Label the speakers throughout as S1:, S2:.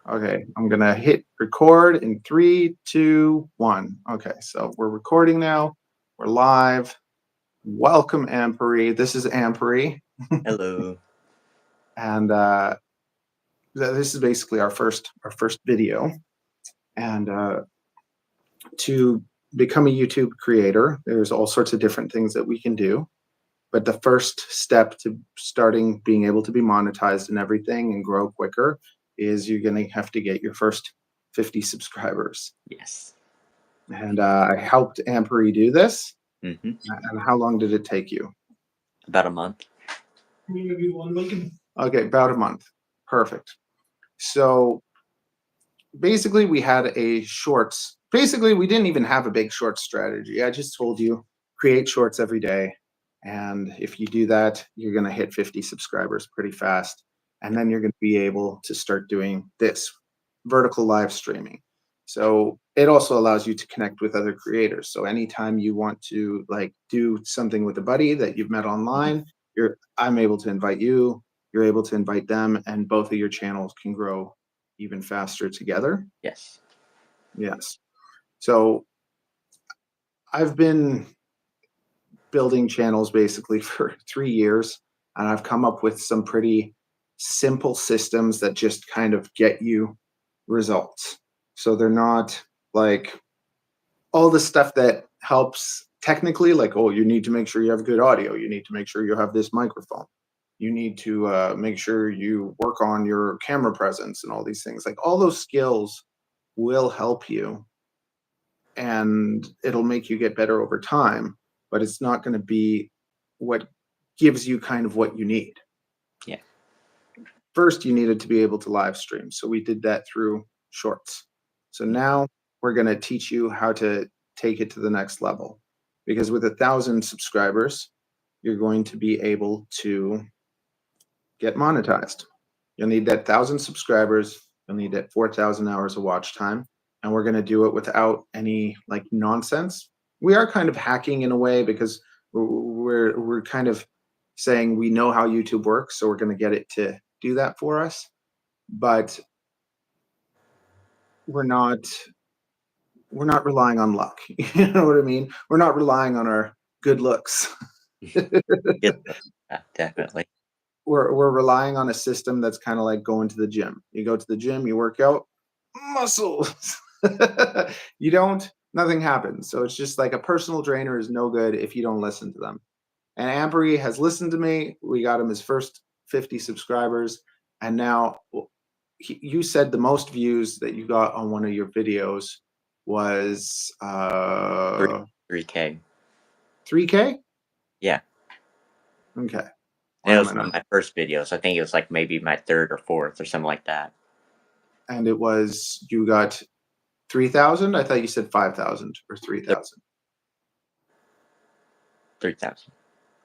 S1: Okay, I'm gonna hit record in 3, 2, 1. Okay, so we're recording now. We're live. Welcome, Amperi. This is Amperi,
S2: Hello.
S1: and this is basically our first video. And to become a YouTube creator, there's all sorts of different things that we can do. But the first step to starting being able to be monetized and everything and grow quicker is you're going to have to get your first 50 subscribers.
S2: Yes.
S1: And I helped Amperi do this.
S2: Mm-hmm.
S1: And how long did it take you?
S2: About a month.
S1: Okay, about a month. Perfect. So basically, we had a shorts. Basically, we didn't even have a big short strategy. I just told you create shorts every day. And if you do that, you're going to hit 50 subscribers pretty fast. And then you're going to be able to start doing this vertical live streaming. So it also allows you to connect with other creators. So anytime you want to like do something with a buddy that you've met online, I'm able to invite you, you're able to invite them, and both of your channels can grow even faster together.
S2: Yes.
S1: Yes. So I've been building channels basically for 3 years, and I've come up with some pretty simple systems that just kind of get you results. So they're not like all the stuff that helps technically, like, oh, you need to make sure you have good audio. You need to make sure you have this microphone. You need to make sure you work on your camera presence and all these things. Like all those skills will help you and it'll make you get better over time, but it's not going to be what gives you kind of what you need.
S2: Yeah.
S1: First, you needed to be able to live stream. So we did that through shorts. So now we're going to teach you how to take it to the next level. Because with 1,000 subscribers, you're going to be able to get monetized. You'll need that 1,000 subscribers. You'll need that 4,000 hours of watch time. And we're going to do it without any like nonsense. We are kind of hacking in a way because we're kind of saying we know how YouTube works, so we're going to get it to do that for us. But we're not relying on luck. You know what I mean? We're not relying on our good looks.
S2: Yes. Definitely.
S1: We're relying on a system that's kind of like going to the gym. You go to the gym, you work out, muscles. You don't, nothing happens. So it's just like a personal trainer is no good if you don't listen to them. And Amperi has listened to me. We got him his first 50 subscribers. And now you said the most views that you got on one of your videos was
S2: 3K.
S1: 3K?
S2: Yeah.
S1: Okay.
S2: And it
S1: One
S2: was one
S1: minute.
S2: of my first videos. I think it was like maybe my third or fourth or something like that.
S1: And it was, you got 3,000? I thought you said 5,000 or 3,000.
S2: 3,000.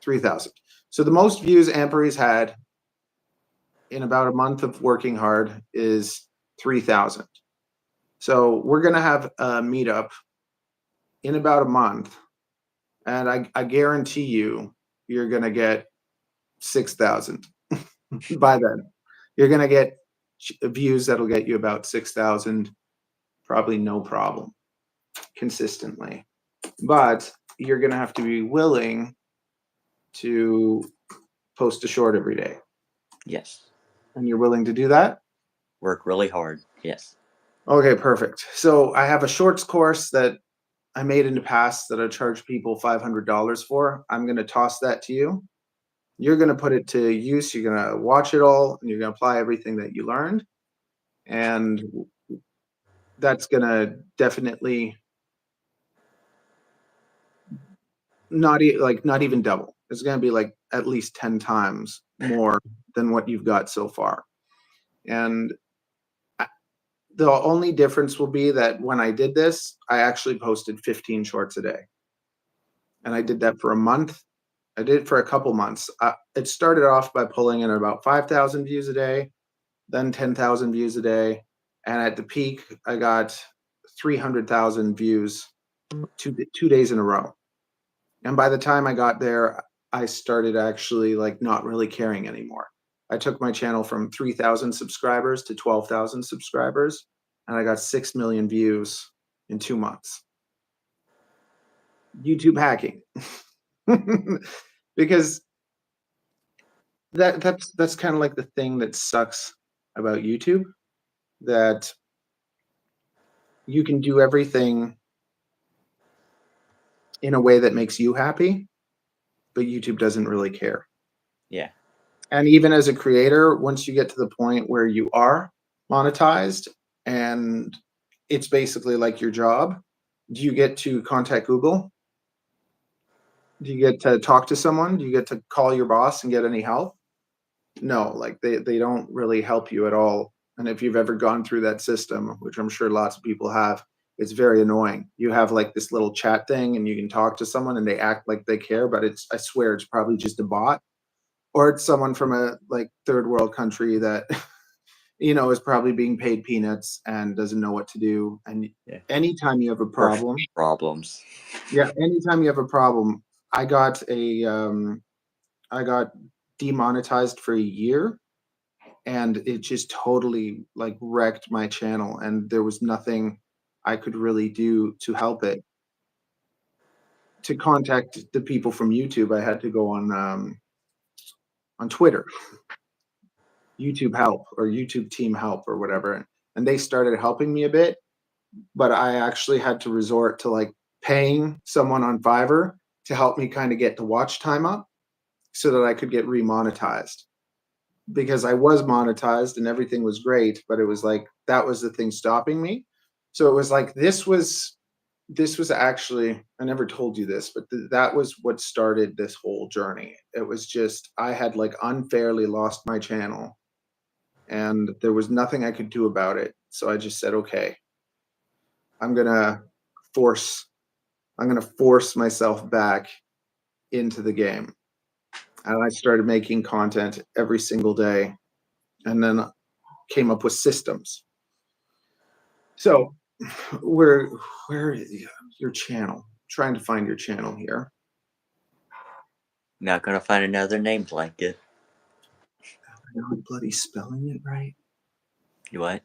S1: 3,000. So the most views Amperi's had in about a month of working hard is 3,000. So we're going to have a meetup in about a month. And I guarantee you're going to get 6,000 by then. You're going to get views that'll get you about 6,000, probably no problem, consistently. But you're going to have to be willing to post a short every day.
S2: Yes.
S1: And you're willing to do that?
S2: Work really hard. Yes.
S1: Okay, perfect. So I have a shorts course that I made in the past that I charge people $500 for. I'm going to toss that to you. You're going to put it to use. You're going to watch it all and you're going to apply everything that you learned. And that's going to definitely not even double. It's going to be like at least 10 times more than what you've got so far. And the only difference will be that when I did this, I actually posted 15 shorts a day. And I did that for a month. I did it for a couple months. It started off by pulling in about 5,000 views a day, then 10,000 views a day. And at the peak, I got 300,000 views 2 days in a row. And by the time I got there, I started actually like not really caring anymore. I took my channel from 3,000 subscribers to 12,000 subscribers, and I got 6 million views in 2 months. YouTube hacking. Because that's kind of like the thing that sucks about YouTube, that you can do everything in a way that makes you happy, but YouTube doesn't really care.
S2: Yeah.
S1: And even as a creator, once you get to the point where you are monetized and it's basically like your job, do you get to contact Google? Do you get to talk to someone? Do you get to call your boss and get any help? No, like they don't really help you at all. And if you've ever gone through that system, which I'm sure lots of people have, it's very annoying. You have like this little chat thing and you can talk to someone and they act like they care, but it's, I swear it's probably just a bot, or it's someone from a like third world country that is probably being paid peanuts and doesn't know what to do. And
S2: Yeah.
S1: anytime you have a
S2: Or
S1: problem,
S2: problems.
S1: yeah, anytime you have a problem, I got I got demonetized for a year, and it just totally like wrecked my channel, and there was nothing I could really do to help it. To contact the people from YouTube, I had to go on Twitter, YouTube help or YouTube team help or whatever, and they started helping me a bit, but I actually had to resort to like paying someone on Fiverr to help me kind of get the watch time up so that I could get remonetized, because I was monetized and everything was great, but it was like that was the thing stopping me. So it was like this was actually, I never told you this, but that was what started this whole journey. It was just I had like unfairly lost my channel and there was nothing I could do about it. So I just said, okay, I'm gonna force I'm gonna force myself back into the game. And I started making content every single day, and then came up with systems. So where where is your channel? Trying to find your channel here.
S2: Not gonna find another name like it.
S1: I know I'm bloody spelling it right.
S2: You what?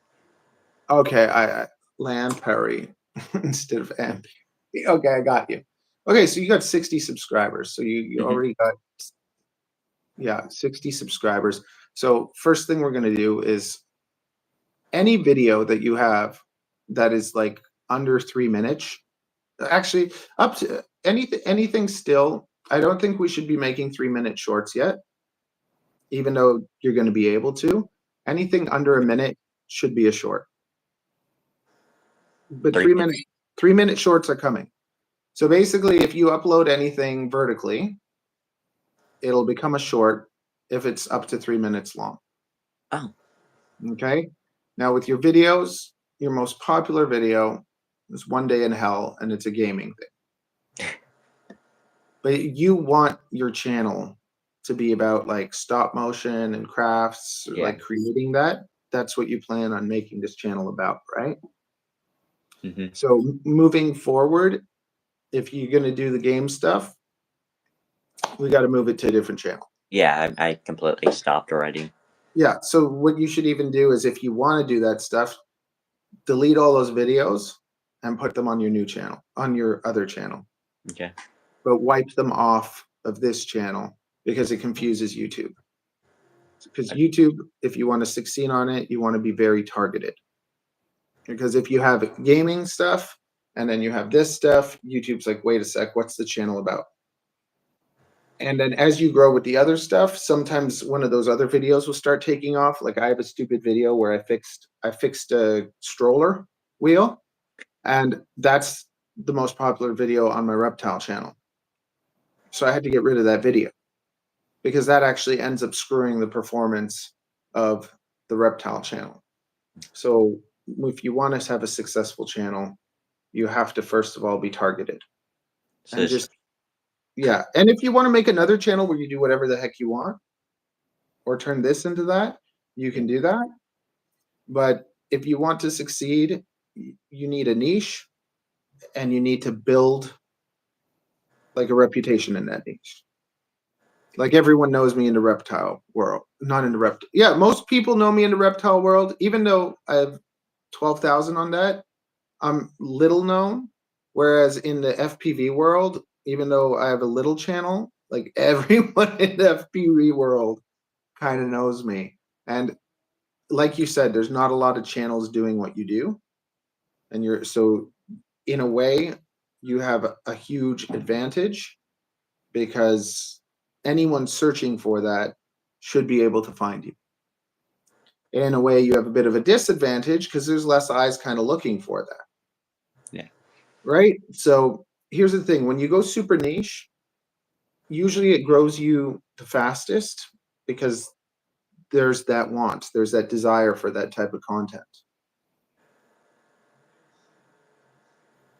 S1: Okay, I Land Perry instead of MP. Okay, I got you. Okay, so you got 60 subscribers. So you
S2: Hmm.
S1: already got, yeah, 60 subscribers. So first thing we're gonna do is any video that you have that is like under 3 minutes, actually up to anything still. I don't think we should be making 3 minute shorts yet, even though you're going to be able to. Anything under a minute should be a short, but
S2: 3 minutes.
S1: 3 minute shorts are coming. So basically, if you upload anything vertically, it'll become a short if it's up to 3 minutes long.
S2: Oh,
S1: Okay. Now with your videos, your most popular video is One Day in Hell, and it's a gaming thing. But you want your channel to be about like stop motion and crafts, or
S2: yeah.
S1: like creating that. That's what you plan on making this channel about, right?
S2: Hmm.
S1: So moving forward, if you're going to do the game stuff, we got to move it to a different channel.
S2: Yeah, I completely stopped already.
S1: Yeah. So what you should even do is, if you want to do that stuff, delete all those videos and put them on your new channel, on your other channel,
S2: Okay.
S1: but wipe them off of this channel because it confuses YouTube. Because YouTube, if you want to succeed on it, you want to be very targeted. Because if you have gaming stuff and then you have this stuff, YouTube's like, wait a sec, what's the channel about? And then as you grow with the other stuff, sometimes one of those other videos will start taking off. Like I have a stupid video where I fixed a stroller wheel, and that's the most popular video on my reptile channel. So I had to get rid of that video because that actually ends up screwing the performance of the reptile channel. So if you want to have a successful channel, you have to first of all be targeted.
S2: So
S1: And
S2: it's
S1: just, yeah. And if you want to make another channel where you do whatever the heck you want or turn this into that, you can do that. But if you want to succeed, you need a niche and you need to build like a reputation in that niche. Like everyone knows me in the reptile world, not in the reptile. Yeah, most people know me in the reptile world, even though I have 12,000 on that. I'm little known. Whereas in the FPV world, even though I have a little channel, like everyone in the FPV world kind of knows me. And like you said, there's not a lot of channels doing what you do. And you're so in a way, you have a huge advantage because anyone searching for that should be able to find you. In a way, you have a bit of a disadvantage because there's less eyes kind of looking for that.
S2: Yeah.
S1: Right? So here's the thing, when you go super niche, usually it grows you the fastest because there's that want, there's that desire for that type of content.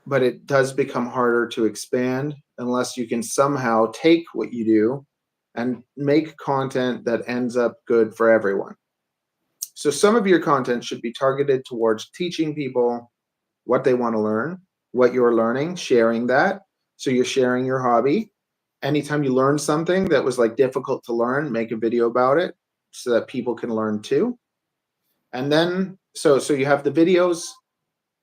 S1: But it does become harder to expand unless you can somehow take what you do and make content that ends up good for everyone. So some of your content should be targeted towards teaching people what they want to learn, what you're learning, sharing that. So you're sharing your hobby. Anytime you learn something that was like difficult to learn, make a video about it so that people can learn too. And then so you have the videos,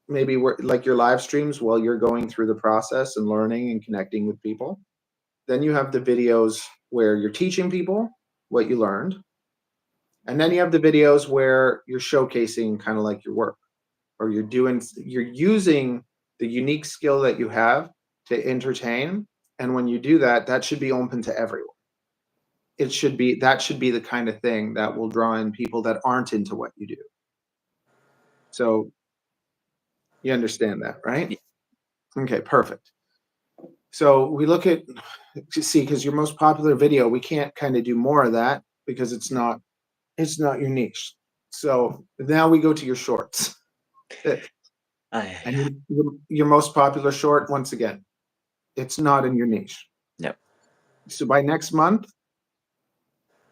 S1: maybe like your live streams while you're going through the process and learning and connecting with people. Then you have the videos where you're teaching people what you learned. And then you have the videos where you're showcasing kind of like your work, or you're using the unique skill that you have to entertain. And when you do that, that should be open to everyone. That should be the kind of thing that will draw in people that aren't into what you do. So you understand that, right?
S2: Yeah.
S1: Okay, perfect. So we look at, see, because your most popular video, we can't kind of do more of that because it's not your niche. So now we go to your shorts. And
S2: I,
S1: your most popular short, once again, it's not in your niche.
S2: no.
S1: So by next month,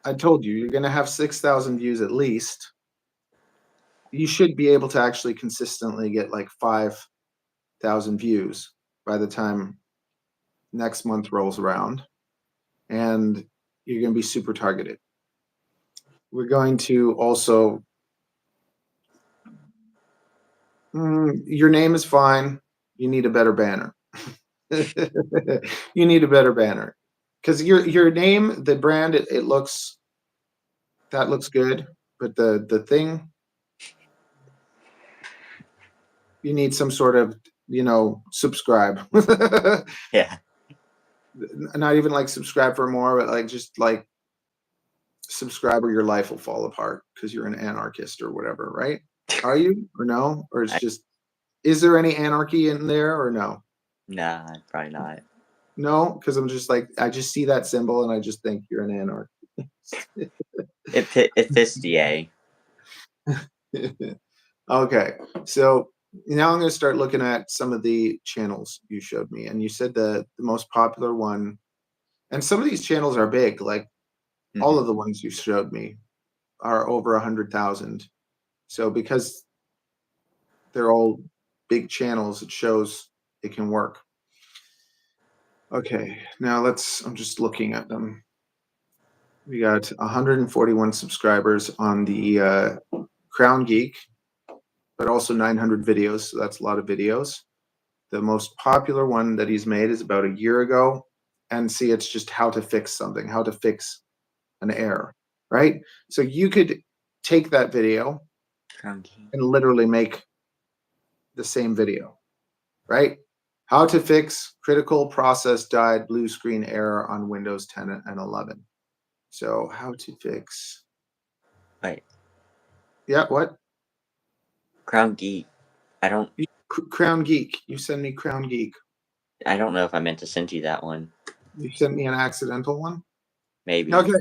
S1: I told you, you're going to have 6,000 views at least. You should be able to actually consistently get like 5,000 views by the time next month rolls around. And you're going to be super targeted. We're going to also, your name is fine. You need a better banner. You need a better banner because your name, the brand, it looks, that looks good, but the thing, you need some sort of, subscribe.
S2: Yeah.
S1: Not even like subscribe for more, but like just like subscribe or your life will fall apart because you're an anarchist or whatever, right? Are you or no? Or it's
S2: I,
S1: just, is there any anarchy in there or no?
S2: nah, probably not.
S1: No, because I'm just like, I just see that symbol and I just think you're an anarchist.
S2: It fits the A.
S1: Okay, so now I'm going to start looking at some of the channels you showed me, and you said the most popular one, and some of these channels are big, like all
S2: Mhm.
S1: of the ones you showed me are over 100,000. So because they're all big channels, it shows it can work. Okay, now I'm just looking at them. We got 141 subscribers on the Crown Geek, but also 900 videos. So that's a lot of videos. The most popular one that he's made is about a year ago. And see, it's just how to fix something, how to fix an error, right? So you could take that video
S2: Cranky.
S1: and literally make the same video, right? How to fix critical process died blue screen error on Windows 10 and 11. So how to fix,
S2: Wait,
S1: yeah, what?
S2: Crown Geek. I don't.
S1: Crown Geek. You send me Crown Geek.
S2: I don't know if I meant to send you that one.
S1: You sent me an accidental one.
S2: Maybe.
S1: Okay,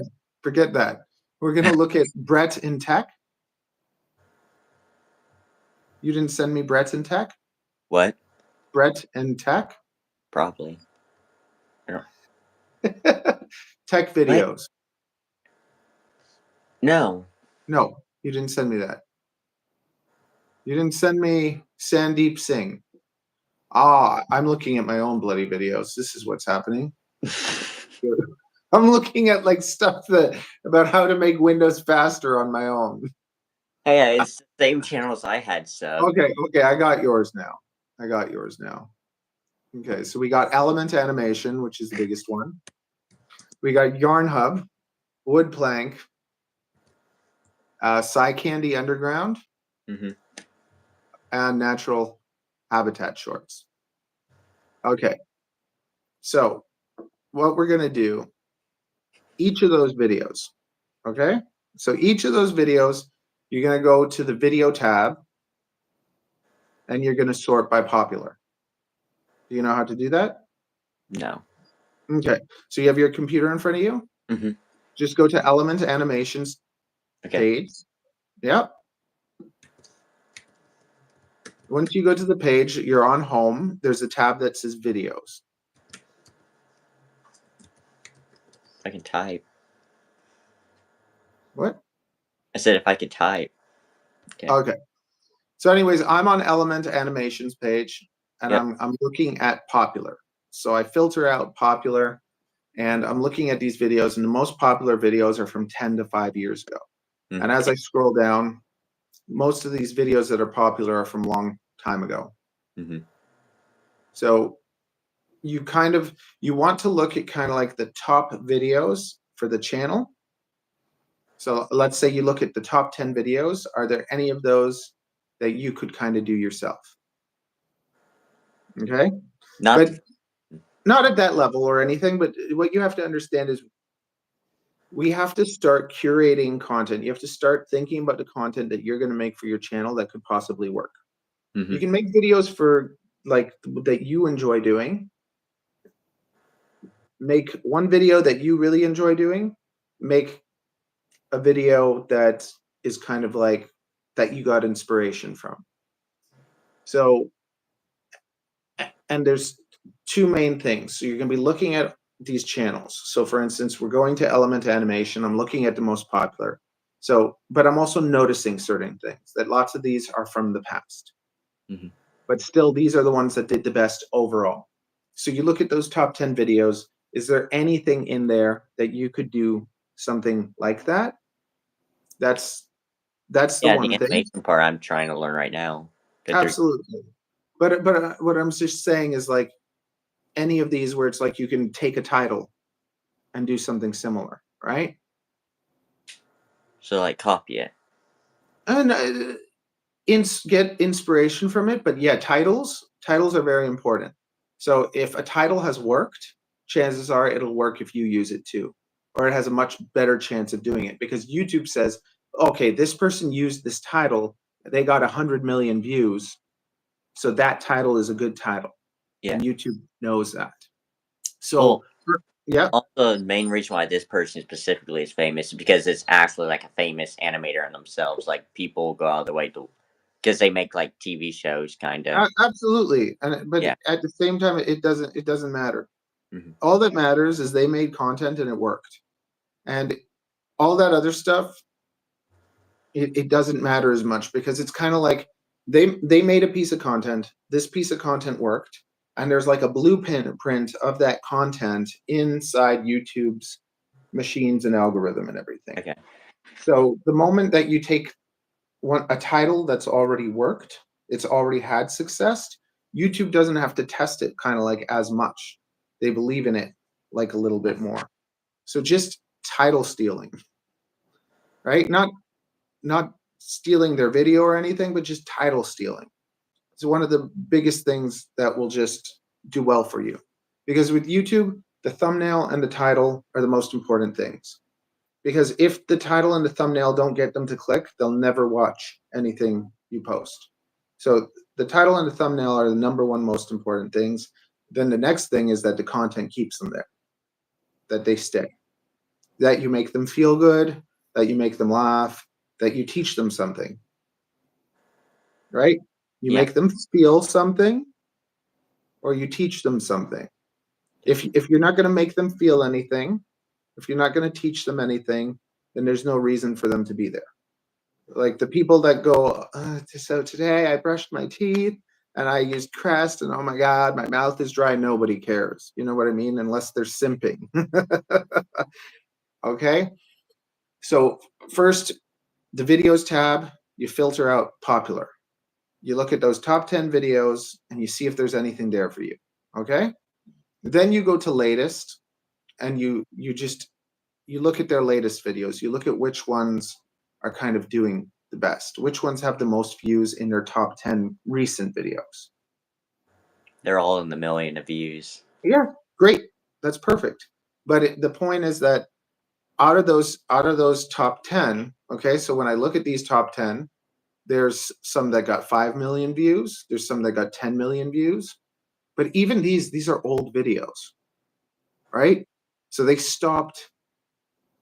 S1: forget that. We're gonna look at Brett in Tech. You didn't send me Brett in Tech?
S2: What?
S1: Brett in Tech?
S2: Probably. I don't.
S1: Tech
S2: What?
S1: videos.
S2: No.
S1: No, you didn't send me that. You didn't send me Sandeep Singh. Ah, I'm looking at my own bloody videos. This is what's happening. I'm looking at like stuff that about how to make Windows faster on my own.
S2: Hey, yeah, it's the same channels I had sub.
S1: Okay, okay, I got yours now. I got yours now. Okay, so we got Element Animation, which is the biggest one. We got Yarn Hub, Wood Plank, Psy Candy Underground,
S2: Hmm.
S1: and Natural Habitat Shorts. Okay, so what we're gonna do, each of those videos, okay? So each of those videos, you're gonna go to the video tab and you're gonna sort by popular. Do you know how to do that?
S2: No.
S1: Okay, so you have your computer in front of you.
S2: Hmm.
S1: Just go to Element Animations
S2: Okay.
S1: page. Yep. Once you go to the page, you're on home. There's a tab that says videos.
S2: I can type.
S1: What?
S2: I said if I could type. Okay.
S1: Okay. So, anyways, I'm on Element Animations page, and
S2: Yep.
S1: I'm looking at popular. So I filter out popular, and I'm looking at these videos, and the most popular videos are from 10 to 5 years ago. And as
S2: Okay.
S1: I scroll down, most of these videos that are popular are from a long time ago.
S2: Hmm.
S1: So you want to look at kind of like the top videos for the channel. So let's say you look at the top 10 videos. Are there any of those that you could kind of do yourself? Okay.
S2: Not.
S1: But not at that level or anything. But what you have to understand is we have to start curating content. You have to start thinking about the content that you're going to make for your channel that could possibly work. You
S2: Hmm.
S1: can make videos for like that you enjoy doing. Make one video that you really enjoy doing. Make a video that is kind of like that you got inspiration from. So, and there's two main things. So you're going to be looking at these channels. So for instance, we're going to Element Animation. I'm looking at the most popular. So, but I'm also noticing certain things that lots of these are from the past.
S2: Hmm.
S1: But still, these are the ones that did the best overall. So you look at those top 10 videos. Is there anything in there that you could do something like that? That's that's the
S2: Yeah, the
S1: one thing.
S2: animation part I'm trying to learn right now. That there's.
S1: Absolutely. But what I'm just saying is like any of these where it's like you can take a title and do something similar, right?
S2: So like copy it.
S1: And get inspiration from it. But yeah, titles are very important. So if a title has worked, chances are it'll work if you use it too, or it has a much better chance of doing it because YouTube says, okay, this person used this title, they got 100 million views, so that title is a good title,
S2: Yeah.
S1: and YouTube knows that. So
S2: Well,
S1: yeah,
S2: also the main reason why this person specifically is famous is because it's actually like a famous animator in themselves. Like people go out of the way to, because they make like TV shows, kind of.
S1: absolutely. And but
S2: Yeah.
S1: at the same time, it doesn't matter.
S2: Hmm.
S1: All that matters is they made content and it worked. And all that other stuff, it doesn't matter as much because it's kind of like they made a piece of content. This piece of content worked, and there's like a blueprint of that content inside YouTube's machines and algorithm and everything.
S2: Okay.
S1: So the moment that you take a title that's already worked, it's already had success. YouTube doesn't have to test it kind of like as much. They believe in it like a little bit more. So just title stealing, right? Not stealing their video or anything, but just title stealing. It's one of the biggest things that will just do well for you. Because with YouTube, the thumbnail and the title are the most important things. Because if the title and the thumbnail don't get them to click, they'll never watch anything you post. So the title and the thumbnail are the number one most important things. Then the next thing is that the content keeps them there, that they stay, that you make them feel good, that you make them laugh, that you teach them something, right? You
S2: Yeah.
S1: make them feel something or you teach them something. If you're not going to make them feel anything, if you're not going to teach them anything, then there's no reason for them to be there. Like the people that go, so today I brushed my teeth and I used Crest, and oh my God, my mouth is dry. Nobody cares. You know what I mean? Unless they're simping. Okay. So first, the videos tab, you filter out popular. You look at those top 10 videos and you see if there's anything there for you. Okay. Then you go to latest and you look at their latest videos. You look at which ones are kind of doing the best, which ones have the most views in their top 10 recent videos.
S2: They're all in the million of views.
S1: Yeah, great. That's perfect. But the point is that out of those top 10, okay, so when I look at these top 10, there's some that got 5 million views, there's some that got 10 million views, but even these are old videos, right? So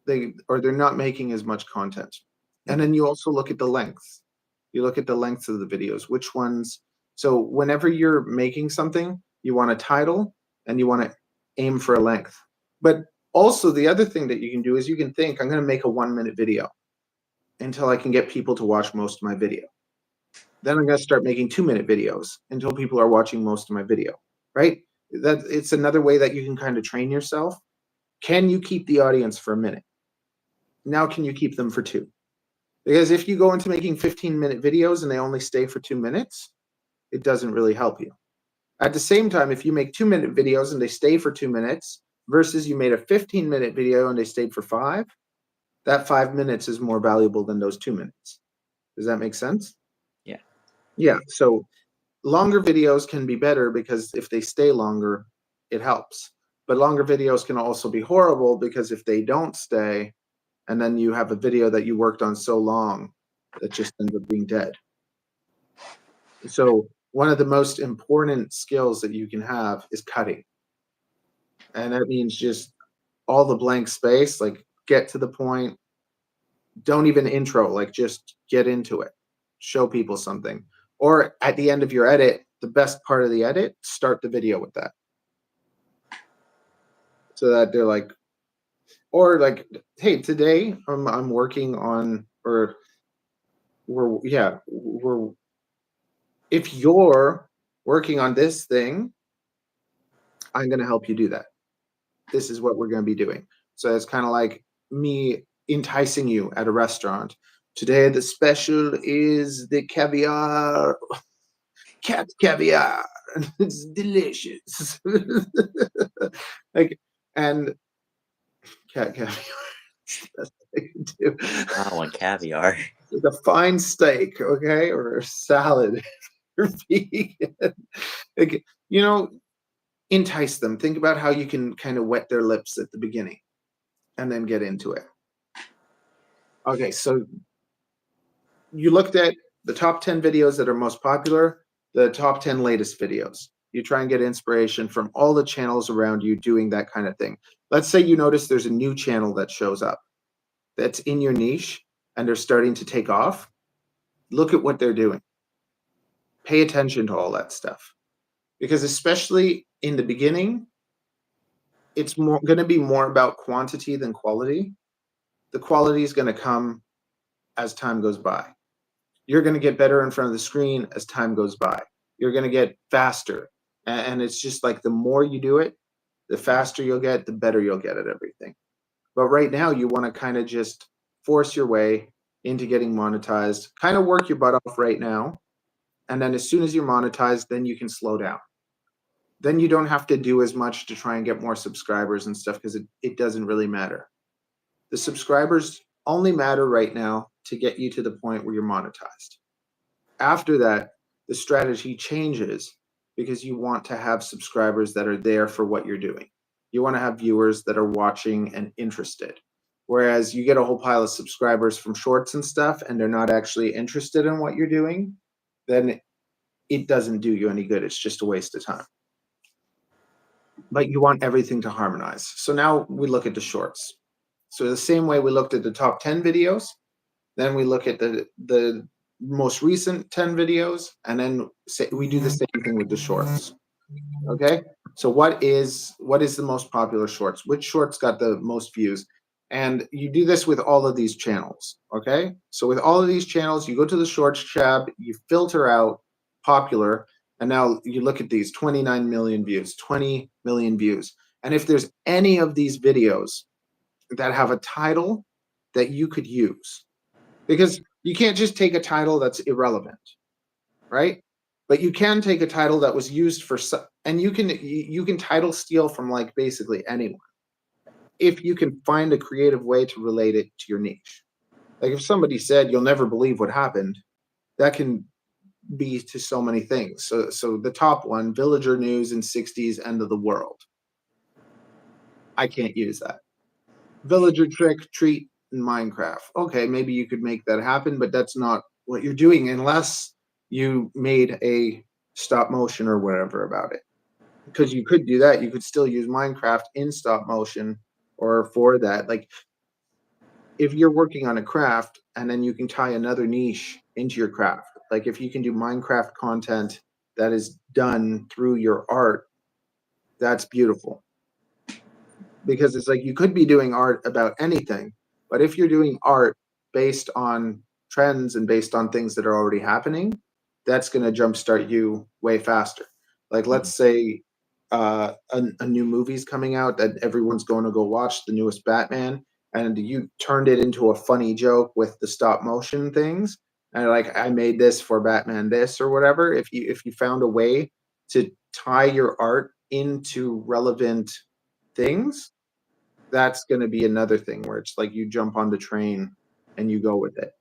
S1: they're not making as much content. And then you also look at the length. You look at the length of the videos, which ones. So whenever you're making something, you want a title and you want to aim for a length. But also the other thing that you can do is you can think, I'm going to make a 1-minute video until I can get people to watch most of my video. Then I'm going to start making 2-minute videos until people are watching most of my video, right? That it's another way that you can kind of train yourself. Can you keep the audience for a minute? Now, can you keep them for 2? Because if you go into making 15-minute videos and they only stay for 2 minutes, it doesn't really help you. At the same time, if you make 2-minute videos and they stay for 2 minutes versus you made a 15-minute video and they stayed for 5, that 5 minutes is more valuable than those 2 minutes. Does that make sense?
S2: Yeah.
S1: Yeah. So longer videos can be better because if they stay longer, it helps. But longer videos can also be horrible because if they don't stay, and then you have a video that you worked on so long that just ends up being dead. So one of the most important skills that you can have is cutting. And that means just all the blank space, like get to the point, don't even intro, like just get into it, show people something. Or at the end of your edit, the best part of the edit, start the video with that. So that they're like, or like, hey, today I'm working on, or we're if you're working on this thing, I'm going to help you do that. This is what we're going to be doing. So it's kind of like me enticing you at a restaurant. Today, the special is the caviar, cat caviar. It's delicious. Like, and cat caviar. That's what I can do.
S2: I want caviar.
S1: Like a fine steak, okay, or a salad. Or vegan. Like, entice them. Think about how you can kind of wet their lips at the beginning and then get into it. Okay, so you looked at the top 10 videos that are most popular, the top 10 latest videos. You try and get inspiration from all the channels around you doing that kind of thing. Let's say you notice there's a new channel that shows up that's in your niche and they're starting to take off. Look at what they're doing. Pay attention to all that stuff. Because especially in the beginning, it's going to be more about quantity than quality. The quality is going to come as time goes by. You're going to get better in front of the screen as time goes by. You're going to get faster. And it's just like the more you do it, the faster you'll get, the better you'll get at everything. But right now, you want to kind of just force your way into getting monetized, kind of work your butt off right now. And then as soon as you're monetized, then you can slow down. Then you don't have to do as much to try and get more subscribers and stuff because it doesn't really matter. The subscribers only matter right now to get you to the point where you're monetized. After that, the strategy changes because you want to have subscribers that are there for what you're doing. You want to have viewers that are watching and interested. Whereas you get a whole pile of subscribers from shorts and stuff and they're not actually interested in what you're doing, then it doesn't do you any good. It's just a waste of time. But you want everything to harmonize. So now we look at the shorts. So the same way we looked at the top 10 videos, then we look at the most recent 10 videos, and then we do the same thing with the shorts. Okay? So what is the most popular shorts? Which shorts got the most views? And you do this with all of these channels. Okay? So with all of these channels, you go to the shorts tab, you filter out popular, And now you look at these 29 million views, 20 million views. And if there's any of these videos that have a title that you could use, because you can't just take a title that's irrelevant, right? But you can take a title that was used for, and you can title steal from like basically anyone if you can find a creative way to relate it to your niche. Like if somebody said, "You'll never believe what happened," that can be to so many things. So the top one, villager news in 60s end of the world. I can't use that. Villager trick treat in Minecraft. Okay, maybe you could make that happen, but that's not what you're doing unless you made a stop motion or whatever about it. Because you could do that. You could still use Minecraft in stop motion or for that. Like if you're working on a craft and then you can tie another niche into your craft, like if you can do Minecraft content that is done through your art, that's beautiful. Because it's like you could be doing art about anything, but if you're doing art based on trends and based on things that are already happening, that's going to jumpstart you way faster. Like let's say a new movie's coming out that everyone's going to go watch, the newest Batman, and you turned it into a funny joke with the stop motion things, and like I made this for Batman this or whatever. If you found a way to tie your art into relevant things, that's going to be another thing where it's like you jump on the train and you go with it.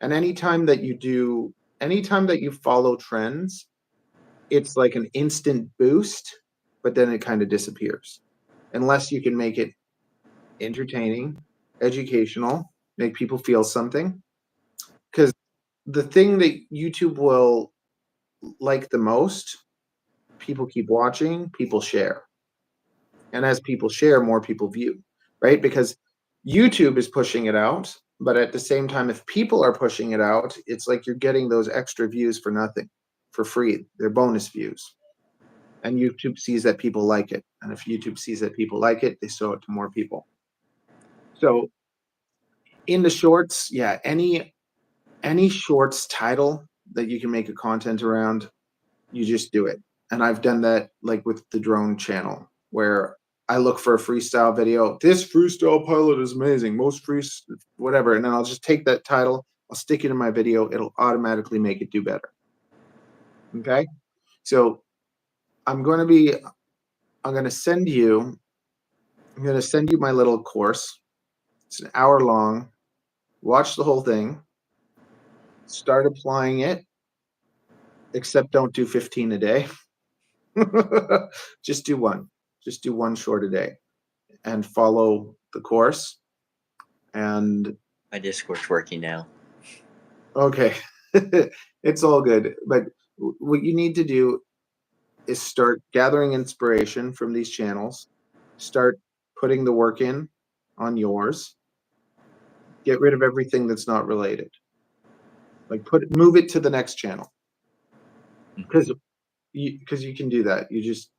S1: And anytime that you follow trends, it's like an instant boost, but then it kind of disappears unless you can make it entertaining, educational, make people feel something. Because the thing that YouTube will like the most, people keep watching, people share. And as people share, more people view, right? Because YouTube is pushing it out, but at the same time, if people are pushing it out, it's like you're getting those extra views for nothing, for free. They're bonus views. And YouTube sees that people like it. And if YouTube sees that people like it, they show it to more people. So in the shorts, yeah, any shorts title that you can make a content around, you just do it. And I've done that like with the drone channel where I look for a freestyle video. This freestyle pilot is amazing. Most free whatever. And then I'll just take that title, I'll stick it in my video. It'll automatically make it do better. Okay. So I'm going to be, I'm going to send you, I'm going to send you my little course. It's an hour long. Watch the whole thing. Start applying it, except don't do 15 a day. Just do one. Just do one short a day and follow the course. And
S2: My Discord's working now.
S1: okay, it's all good. But what you need to do is start gathering inspiration from these channels, start putting the work in on yours, get rid of everything that's not related. Like move it to the next channel. Because you can do that. You just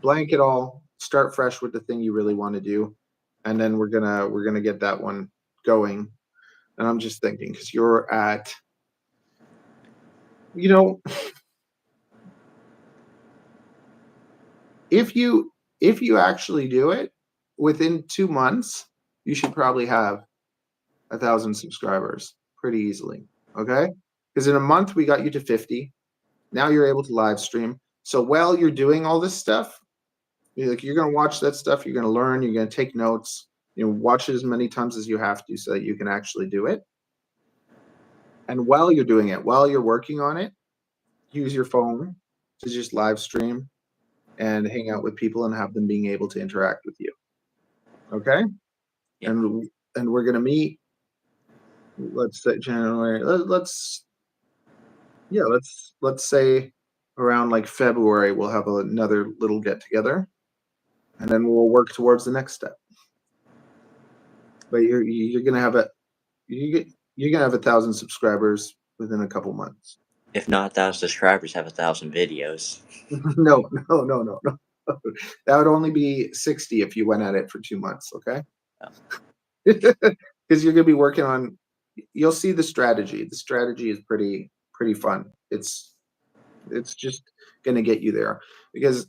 S1: blank it all, start fresh with the thing you really want to do, and then we're gonna get that one going. And I'm just thinking because you're at, you know, if you actually do it within 2 months, you should probably have 1,000 subscribers pretty easily. Okay, because in a month we got you to 50. Now you're able to live stream. So while you're doing all this stuff, you're going to watch that stuff. You're going to learn. You're going to take notes. Watch it as many times as you have to so that you can actually do it. And while you're doing it, while you're working on it, use your phone to just live stream and hang out with people and have them being able to interact with you. Okay?
S2: Yeah.
S1: And we're going to meet. Let's say January. Let's say around like February we'll have another little get together, and then we'll work towards the next step. But you're gonna have you're gonna have 1,000 subscribers within a couple months.
S2: If not 1,000 subscribers, have 1,000 videos.
S1: No. That would only be 60 if you went at it for 2 months. Okay. Because you're gonna be working on. You'll see the strategy. The strategy is pretty fun. It's It's just going to get you there, because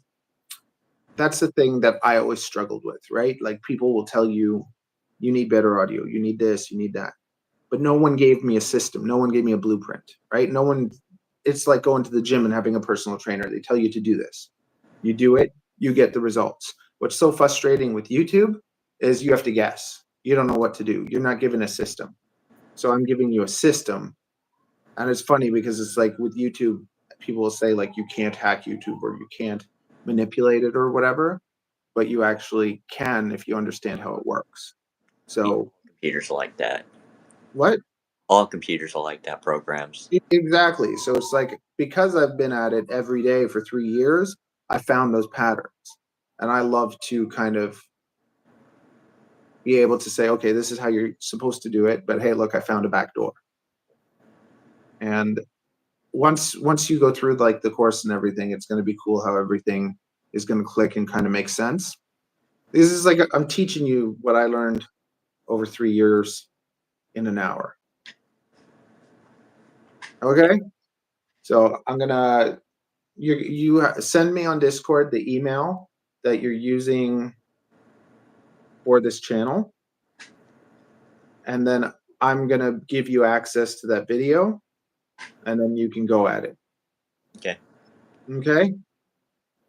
S1: that's the thing that I always struggled with, right? Like, people will tell you, you need better audio, you need this, you need that. But no one gave me a system. No one gave me a blueprint, right? No one, it's like going to the gym and having a personal trainer. They tell you to do this. You do it, you get the results. What's so frustrating with YouTube is you have to guess. You don't know what to do. You're not given a system. So I'm giving you a system. And it's funny because it's like with YouTube, people will say like you can't hack YouTube or you can't manipulate it or whatever, but you actually can if you understand how it works.
S2: Yeah,
S1: So
S2: computers are like that.
S1: what?
S2: All computers are like that. Programs.
S1: Exactly. So it's like, because I've been at it every day for 3 years, I found those patterns. And I love to kind of be able to say, okay, this is how you're supposed to do it. But hey, look, I found a back door. And once you go through like the course and everything, it's going to be cool how everything is going to click and kind of make sense. This is like I'm teaching you what I learned over 3 years in an hour. Okay. So I'm gonna you send me on Discord the email that you're using for this channel, and then I'm gonna give you access to that video, and then you can go at it.
S2: Okay.
S1: Okay,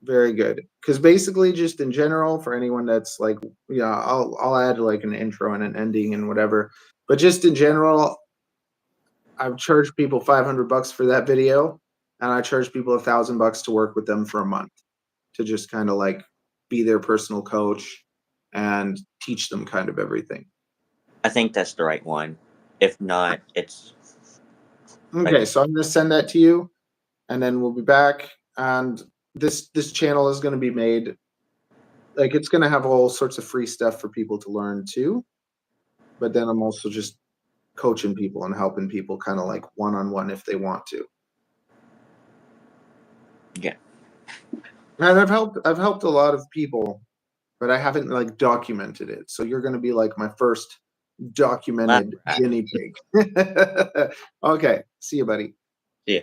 S1: very good. Because basically, just in general, for anyone that's like, yeah, I'll add like an intro and an ending and whatever. But just in general, I've charged people $500 for that video, and I charge people $1,000 to work with them for a month to just kind of like be their personal coach and teach them kind of everything.
S2: I think that's the right one. If not, it's like
S1: Okay, so I'm going to send that to you, and then we'll be back. And this channel is going to be made like, it's going to have all sorts of free stuff for people to learn too. But then I'm also just coaching people and helping people kind of like one on one if they want to.
S2: yeah.
S1: And I've helped a lot of people, but I haven't like documented it. So you're going to be like my first
S2: All
S1: documented
S2: right.
S1: guinea pig. Okay, see you, buddy.
S2: Yeah.